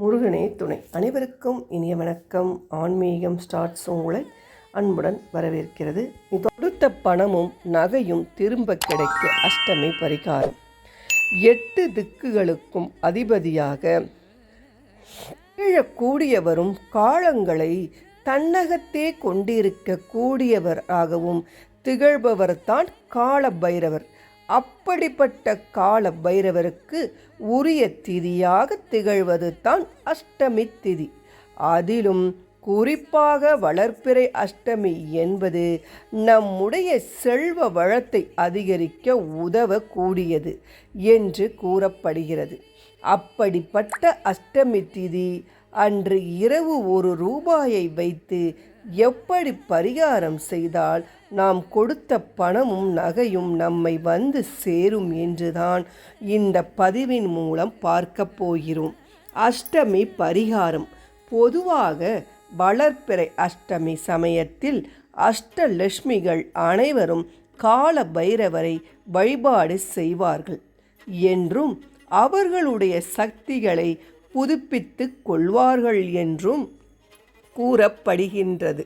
முருகனே துணை. அனைவருக்கும் இனிய வணக்கம். ஆன்மீகம் ஸ்டார்ட்ஸ் உங்களை அன்புடன் வரவேற்கிறது. கொடுத்த பணமும் நகையும் திரும்ப கிடைக்க அஷ்டமி பரிகாரம். 8 திக்குகளுக்கும் அதிபதியாக கூடியவரும் காலங்களை தன்னகத்தே கொண்டிருக்க கூடியவராகவும் திகழ்பவர்தான் கால பைரவர். அப்படிப்பட்ட கால பைரவருக்கு உரிய திதியாக திகழ்வது தான் அஷ்டமி திதி. அதிலும் குறிப்பாக வளர்ப்பிறை அஷ்டமி என்பது நம்முடைய செல்வ வளத்தை அதிகரிக்க உதவக்கூடியது என்று கூறப்படுகிறது. அப்படிப்பட்ட அஷ்டமி திதி அன்று இரவு ₹1 வைத்து எப்படி பரிகாரம் செய்தால் நாம் கொடுத்த பணமும் நகையும் நம்மை வந்து சேரும் என்றுதான் இந்த பதிவின் மூலம் பார்க்க போகிறோம். அஷ்டமி பரிகாரம். பொதுவாக வளர்ப்பிறை அஷ்டமி சமயத்தில் அஷ்டலட்சுமிகள் அனைவரும் கால பைரவரை வழிபாடு செய்வார்கள் என்றும் அவர்களுடைய சக்திகளை புதுப்பித்து கொள்வார்கள் என்றும் கூறப்படுகின்றது.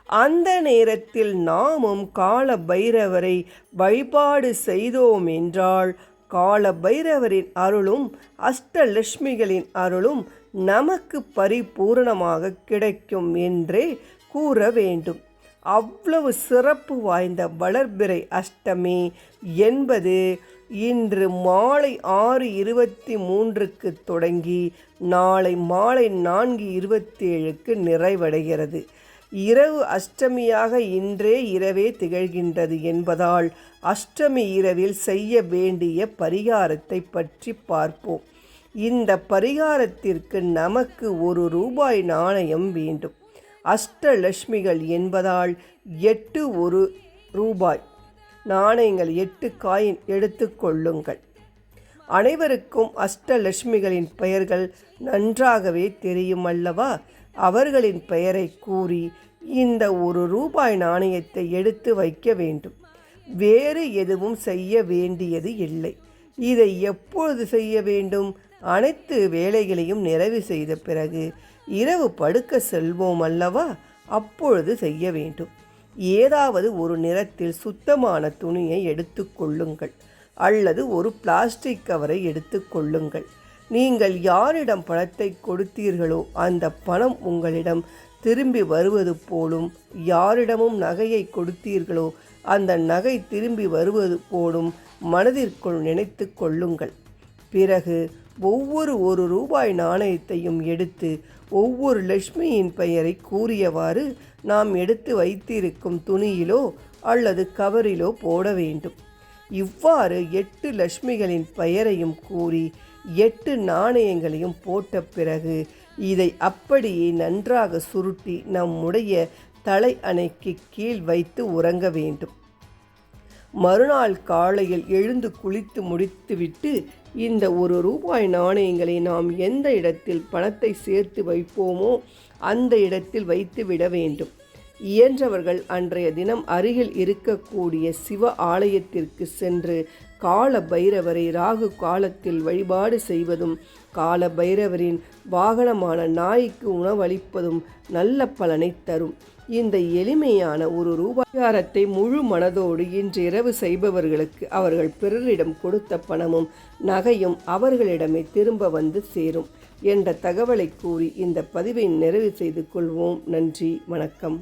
அந்த நேரத்தில் நாமும் கால பைரவரை வழிபாடு செய்தோம் என்றால் கால பைரவரின் அருளும் அஷ்டலட்சுமிகளின் அருளும் நமக்கு பரிபூரணமாக கிடைக்கும் என்றே கூற வேண்டும். அவ்வளவு சிறப்பு வாய்ந்த வளர்பிறை அஷ்டமி என்பது இன்று மாலை 6:23 தொடங்கி நாளை மாலை 4:27 நிறைவடைகிறது. இரவு அஷ்டமியாக இன்றே இரவே திகழ்கின்றது என்பதால் அஷ்டமி இரவில் செய்ய வேண்டிய பரிகாரத்தை பற்றி பார்ப்போம். இந்த பரிகாரத்திற்கு நமக்கு ₹1 நாணயம் வேண்டும். அஷ்டலட்சுமிகள் என்பதால் 8 ₹1 நாணயங்கள் 8 காயின் எடுத்துக்கொள்ளுங்கள். அனைவருக்கும் அஷ்டலட்சுமிகளின் பெயர்கள் நன்றாகவே தெரியும் அல்லவா? அவர்களின் பெயரை கூறி இந்த ₹1 நாணயத்தை எடுத்து வைக்க வேண்டும். வேறு எதுவும் செய்ய வேண்டியது இல்லை. இதை எப்பொழுது செய்ய வேண்டும்? அனைத்து வேலைகளையும் நிறைவு செய்த பிறகு இரவு படுக்க செல்வோம் அல்லவா? அப்பொழுது செய்ய வேண்டும். ஏதாவது ஒரு நிறத்தில் சுத்தமான துணியை எடுத்துக்கொள்ளுங்கள் அல்லது ஒரு பிளாஸ்டிக் கவரை எடுத்துக்கொள்ளுங்கள். நீங்கள் யாரிடம் பணத்தை கொடுத்தீர்களோ அந்த பணம் உங்களிடம் திரும்பி வருவது போலும், யாரிடமும் நகையை கொடுத்தீர்களோ அந்த நகை திரும்பி வருவது போலும் மனதிற்குள் நினைத்து கொள்ளுங்கள். பிறகு ஒவ்வொரு ₹1 நாணயத்தையும் எடுத்து ஒவ்வொரு லட்சுமியின் பெயரை கூறியவாறு நாம் எடுத்து வைத்திருக்கும் துணியிலோ அல்லது கவரிலோ போட வேண்டும். இவ்வாறு 8 லட்சுமிகளின் பெயரையும் கூறி 8 நாணயங்களையும் போட்ட பிறகு இதை அப்படியே நன்றாக சுருட்டி நம்முடைய தலை அணைக்கு கீழ் வைத்து உறங்க வேண்டும். மறுநாள் காலையில் எழுந்து குளித்து முடித்துவிட்டு இந்த ₹1 நாணயங்களை நாம் எந்த இடத்தில் பணத்தை சேர்த்து வைப்போமோ அந்த இடத்தில் வைத்து விட வேண்டும். இயன்றவர்கள் அன்றைய தினம் அருகில் இருக்கக்கூடிய சிவ ஆலயத்திற்கு சென்று கால பைரவரை ராகு காலத்தில் வழிபாடு செய்வதும் கால பைரவரின் வாகனமான நாய்க்கு உணவளிப்பதும் நல்ல பலனை தரும். இந்த எளிமையான ₹1 பரிகாரத்தை முழு மனதோடு இன்று இரவு செய்பவர்களுக்கு அவர்கள் பிறரிடம் கொடுத்த பணமும் நகையும் அவர்களிடமே திரும்ப வந்து சேரும் என்ற தகவலை கூறி இந்த பதிவை நிறைவு செய்து கொள்வோம். நன்றி, வணக்கம்.